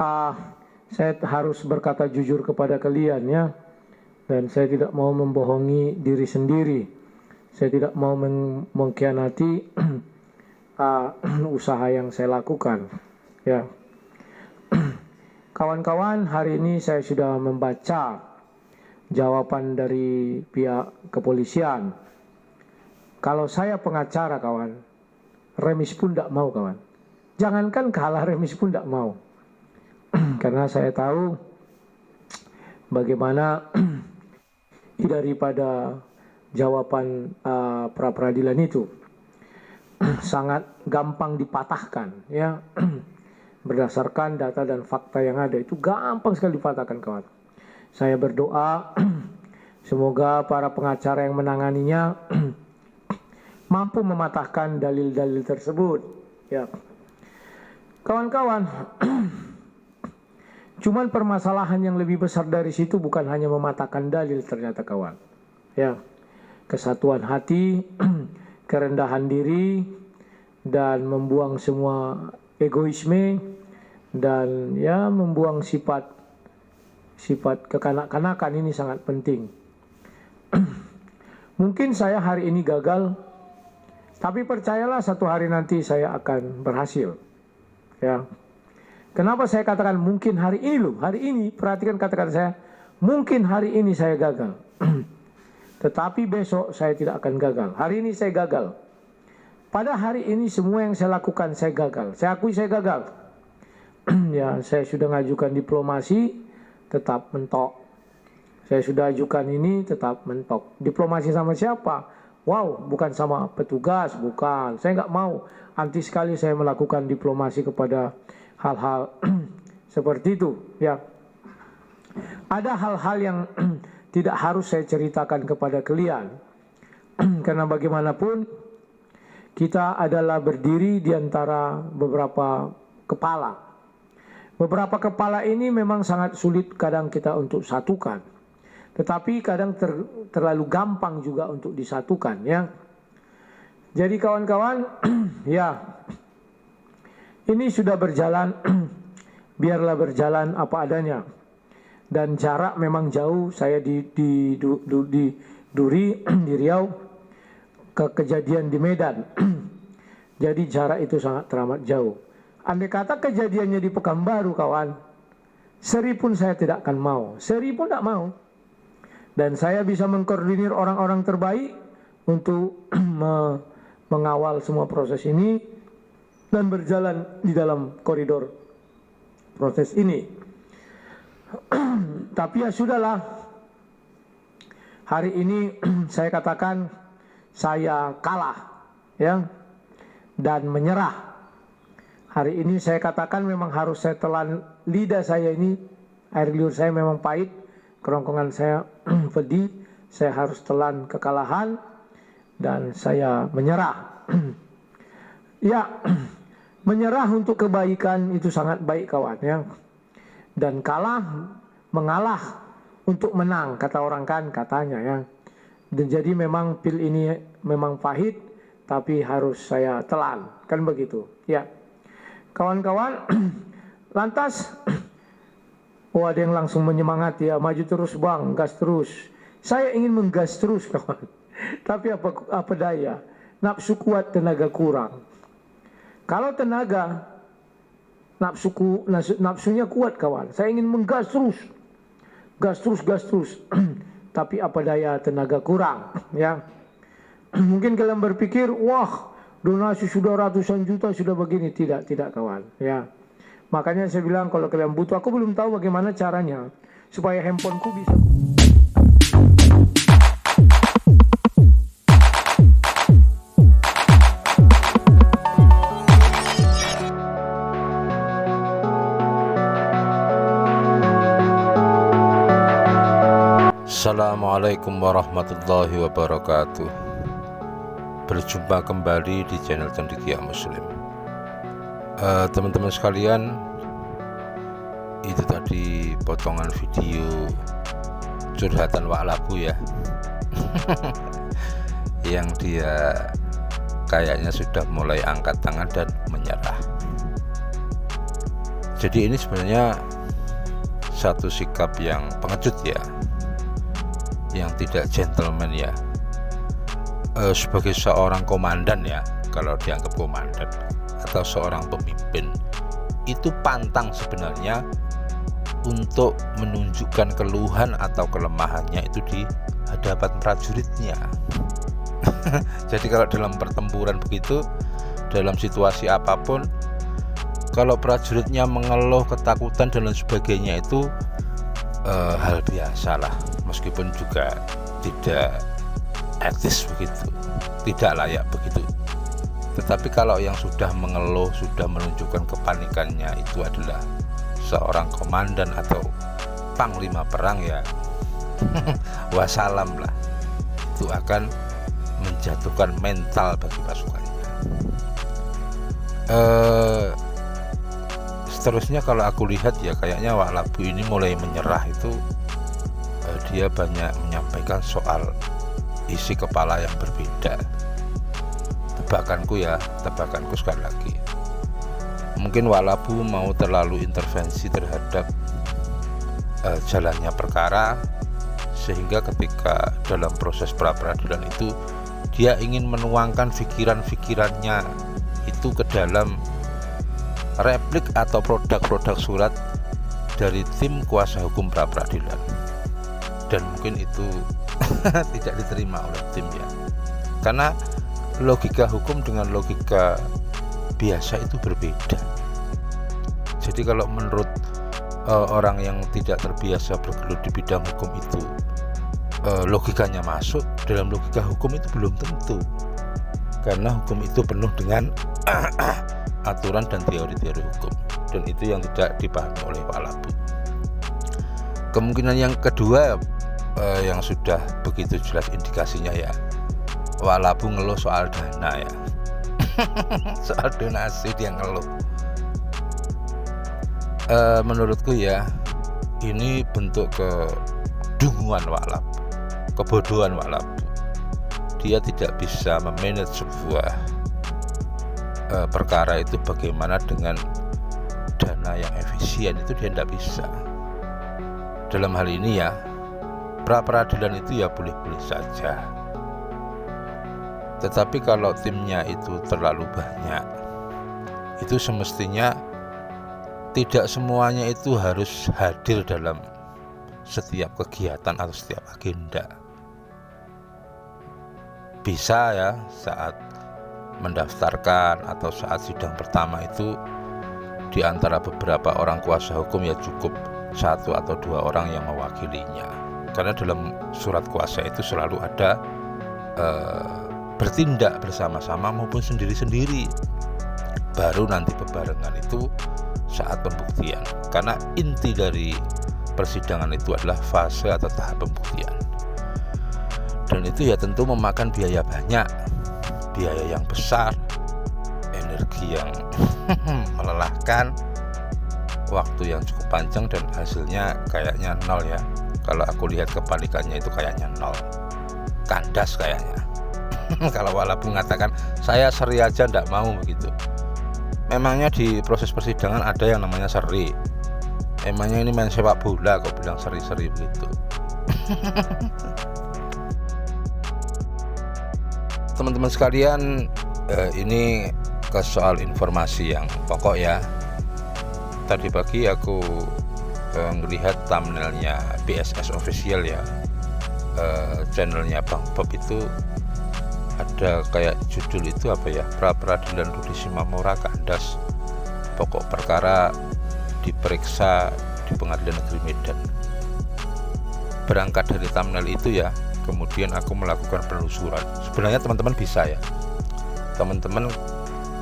Ah, saya harus berkata jujur kepada kalian ya, dan saya tidak mau membohongi diri sendiri. Saya tidak mau mengkhianati usaha yang saya lakukan. Ya, kawan-kawan, hari ini saya sudah membaca jawaban dari pihak kepolisian. Kalau saya pengacara, kawan, remis pun tidak mau, kawan. Jangankan kalah, remis pun tidak mau. Karena saya tahu bagaimana daripada jawaban pra-peradilan itu sangat gampang dipatahkan, ya. Berdasarkan data dan fakta yang ada, itu gampang sekali dipatahkan, kawan. Saya berdoa semoga para pengacara yang menanganinya mampu mematahkan dalil-dalil tersebut, ya. Kawan-kawan, cuman permasalahan yang lebih besar dari situ bukan hanya mematahkan dalil ternyata, kawan. Ya, kesatuan hati, kerendahan diri, dan membuang semua egoisme, dan ya membuang sifat kekanak-kanakan ini sangat penting. Mungkin saya hari ini gagal, tapi percayalah satu hari nanti saya akan berhasil. Ya. Kenapa saya katakan mungkin hari ini loh? Hari ini, perhatikan kata-kata saya, mungkin hari ini saya gagal. Tetapi besok saya tidak akan gagal. Hari ini saya gagal. Pada hari ini semua yang saya lakukan saya gagal. Saya akui saya gagal. Ya, saya sudah ngajukan diplomasi, tetap mentok. Saya sudah ajukan ini, tetap mentok. Diplomasi sama siapa? Wow, bukan sama petugas, bukan. Saya nggak mau. Anti sekali saya melakukan diplomasi kepada hal-hal seperti itu. Ya, ada hal-hal yang tidak harus saya ceritakan kepada kalian. Karena bagaimanapun kita adalah berdiri di antara beberapa kepala. Beberapa kepala ini memang sangat sulit kadang kita untuk satukan. Tetapi kadang terlalu gampang juga untuk disatukan, ya. Jadi kawan-kawan, ya, ini sudah berjalan, biarlah berjalan apa adanya. Dan jarak memang jauh, saya di Duri, di Riau, ke kejadian di Medan. Jadi jarak itu sangat teramat jauh. Andai kata kejadiannya di Pekanbaru, kawan, seri pun saya tidak akan mau. Seri pun tidak mau. Dan saya bisa mengkoordinir orang-orang terbaik untuk mengawal semua proses ini dan berjalan di dalam koridor proses ini. Tapi ya sudahlah. Hari ini saya katakan saya kalah, ya, dan menyerah. Hari ini saya katakan memang harus saya telan lidah saya ini, air liur saya memang pahit, kerongkongan saya pedih, saya harus telan kekalahan dan saya menyerah. Ya, menyerah untuk kebaikan itu sangat baik, kawan, ya. Dan mengalah untuk menang, kata orang kan, katanya, ya. Dan jadi memang pil ini memang pahit, tapi harus saya telan, kan begitu, ya. Kawan-kawan, lantas, oh ada yang langsung menyemangati, ya, maju terus bang, gas terus. Saya ingin menggas terus, kawan. Tapi apa daya, nafsu kuat, tenaga kurang. Kalau tenaga, nafsunya kuat, kawan, saya ingin menggas terus. Gas terus. Tapi apa daya, tenaga kurang, ya. Mungkin kalian berpikir, wah, donasi sudah ratusan juta, sudah begini. Tidak kawan, ya. Makanya saya bilang kalau kalian butuh, aku belum tahu bagaimana caranya supaya handphoneku bisa. Assalamualaikum warahmatullahi wabarakatuh. Berjumpa kembali di channel Cendekia Muslim. Teman-teman sekalian, itu tadi potongan video curhatan Wak Labu, ya. Yang dia kayaknya sudah mulai angkat tangan dan menyerah. Jadi ini sebenarnya satu sikap yang pengecut ya, yang tidak gentleman ya. Sebagai seorang komandan ya, kalau dianggap komandan atau seorang pemimpin, itu pantang sebenarnya untuk menunjukkan keluhan atau kelemahannya itu di hadapan prajuritnya. Jadi kalau dalam pertempuran begitu, dalam situasi apapun, kalau prajuritnya mengeluh, ketakutan dan lain sebagainya, itu hal biasa lah, meskipun juga tidak etis begitu, tidak layak begitu. Tetapi kalau yang sudah mengeluh, sudah menunjukkan kepanikannya, itu adalah seorang komandan atau panglima perang ya, wassalam lah, itu akan menjatuhkan mental bagi pasukannya. Seterusnya kalau aku lihat ya, kayaknya Wak Labu ini mulai menyerah itu, dia banyak menyampaikan soal isi kepala yang berbeda. Tebakanku sekali lagi, mungkin Wak Labu mau terlalu intervensi terhadap jalannya perkara, sehingga ketika dalam proses pra-peradilan itu dia ingin menuangkan pikiran-pikirannya itu ke dalam replik atau produk-produk surat dari tim kuasa hukum pra-peradilan, dan mungkin itu tidak diterima oleh tim ya, karena logika hukum dengan logika biasa itu berbeda. Jadi kalau menurut orang yang tidak terbiasa bergelut di bidang hukum itu logikanya masuk, dalam logika hukum itu belum tentu, karena hukum itu penuh dengan aturan dan teori-teori hukum, dan itu yang tidak dipahami oleh Wak Labu. Kemungkinan yang kedua yang sudah begitu jelas indikasinya ya, Wak Labu ngeluh soal dana ya. Soal donasi dia ngeluh. Menurutku ya, ini bentuk kedunguan Wak Labu, kebodohan Wak Labu. Dia tidak bisa memanage sebuah perkara itu bagaimana dengan dana yang efisien, itu dia tidak bisa. Dalam hal ini ya, pra-peradilan itu ya boleh-boleh saja, tetapi kalau timnya itu terlalu banyak, itu semestinya tidak semuanya itu harus hadir dalam setiap kegiatan atau setiap agenda. Bisa ya saat mendaftarkan atau saat sidang pertama itu, di antara beberapa orang kuasa hukum ya cukup 1 atau 2 orang yang mewakilinya, karena dalam surat kuasa itu selalu ada bertindak bersama-sama maupun sendiri-sendiri. Baru nanti bebarengan itu saat pembuktian, karena inti dari persidangan itu adalah fase atau tahap pembuktian, dan itu ya tentu memakan biaya banyak, biaya yang besar, energi yang melelahkan, waktu yang cukup panjang, dan hasilnya kayaknya nol ya. Kalau aku lihat kepanikannya itu kayaknya nol, kandas kayaknya. Kalau Wak Labu mengatakan saya seri aja ndak mau begitu. Memangnya di proses persidangan ada yang namanya seri? Emangnya ini main sepak bola kok bilang seri-seri begitu? Teman-teman sekalian, ini ke soal informasi yang pokok ya. Tadi pagi aku melihat thumbnailnya BSS Official ya, channelnya Bang Bob itu ada kayak judul itu apa ya, pra-peradilan Rudi Simamora kandas, pokok perkara diperiksa di Pengadilan Negeri Medan. Berangkat dari thumbnail itu ya, kemudian aku melakukan penelusuran. Sebenarnya teman-teman bisa ya, teman-teman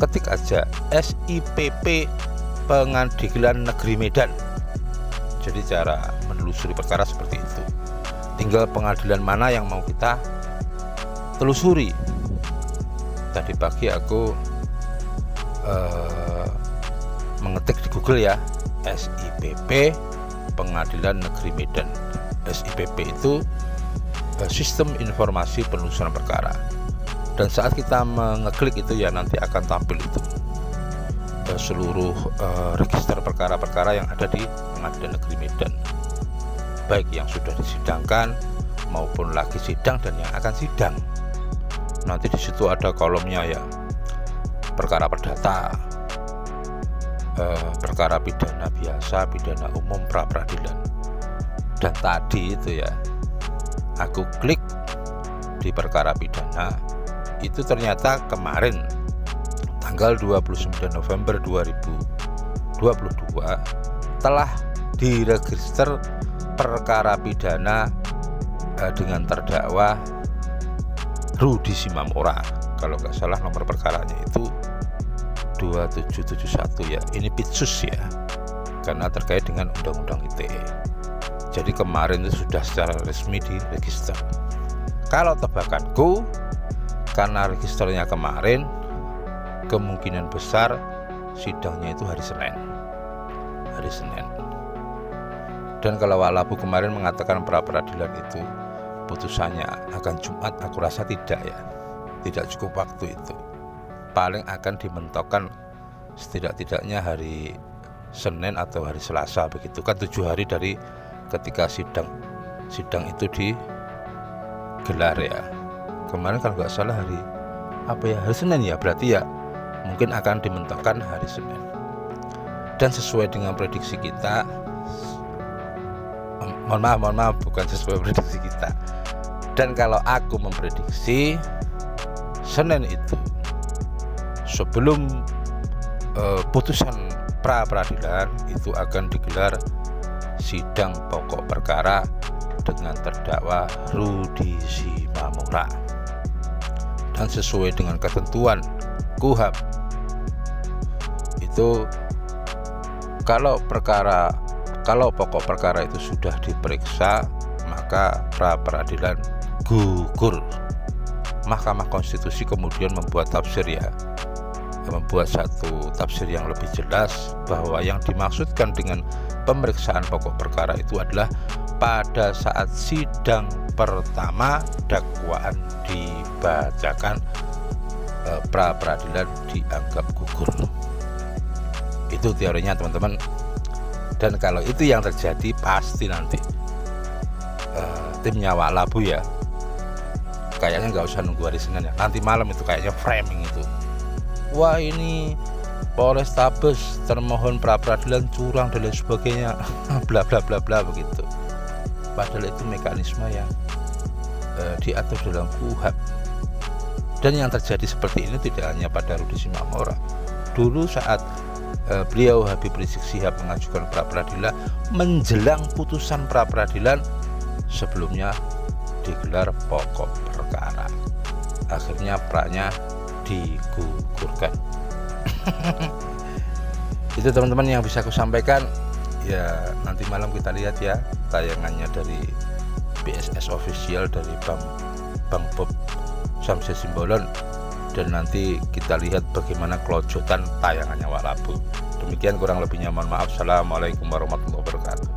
ketik aja SIPP Pengadilan Negeri Medan. Jadi cara menelusuri perkara seperti itu, tinggal pengadilan mana yang mau kita telusuri. Tadi pagi aku mengetik di Google ya, SIPP Pengadilan Negeri Medan. SIPP itu Sistem Informasi Penelusuran Perkara, dan saat kita mengeklik itu ya nanti akan tampil itu seluruh register perkara perkara-perkara yang ada di Pengadilan Negeri Medan, baik yang sudah disidangkan maupun lagi sidang dan yang akan sidang. Nanti di situ ada kolomnya ya, perkara perdata, perkara pidana biasa, pidana umum, pra peradilan. Dan tadi itu ya, aku klik di perkara pidana, itu ternyata kemarin tanggal 29 November 2022 telah diregister perkara pidana dengan terdakwa Rudi Simamora. Kalau nggak salah nomor perkaranya itu 2771 ya. Ini Pitsus ya, karena terkait dengan Undang-Undang ITE. Jadi kemarin itu sudah secara resmi diregister. Kalau tebakanku, karena registernya kemarin, kemungkinan besar sidangnya itu hari Senin. Dan kalau Walabu kemarin mengatakan pra peradilan itu putusannya akan Jumat, aku rasa tidak ya, tidak cukup waktu itu. Paling akan dimentokkan setidak-tidaknya hari Senin atau hari Selasa, begitu kan 7 hari dari ketika sidang itu digelar ya. Kemarin kalau nggak salah hari Senin ya, berarti ya mungkin akan dimentokkan hari Senin. Dan sesuai dengan prediksi kita, mohon maaf bukan sesuai prediksi kita, dan kalau aku memprediksi Senin itu sebelum putusan pra peradilan itu akan digelar sidang pokok perkara dengan terdakwa Rudi Simamora. Dan sesuai dengan ketentuan KUHAP itu, kalau pokok perkara itu sudah diperiksa, maka pra peradilan gugur. Mahkamah Konstitusi kemudian membuat satu tafsir yang lebih jelas bahwa yang dimaksudkan dengan pemeriksaan pokok perkara itu adalah pada saat sidang pertama dakwaan dibacakan, pra peradilan dianggap gugur. Itu teorinya teman-teman. Dan kalau itu yang terjadi, pasti nanti timnya Walabu ya, kayaknya nggak usah nunggu hari Senin ya, nanti malam itu kayaknya framing itu, wah ini Polrestabes termohon pra peradilan curang dan lain sebagainya, bla bla bla bla begitu. Padahal itu mekanisme yang diatur dalam KUHAP. Dan yang terjadi seperti ini tidak hanya pada Rudi Simamora. Dulu saat beliau Habib Rizik Syihab mengajukan pra peradilan, menjelang putusan pra peradilan sebelumnya digelar pokok perkara, akhirnya pra-nya digugurkan. Itu teman-teman yang bisa aku sampaikan ya. Nanti malam kita lihat ya tayangannya dari BSS Official, dari Bang Bob Samsul Simbolon, dan nanti kita lihat bagaimana kelojotan tayangannya Walabu. Demikian kurang lebihnya, mohon maaf. Assalamualaikum warahmatullahi wabarakatuh.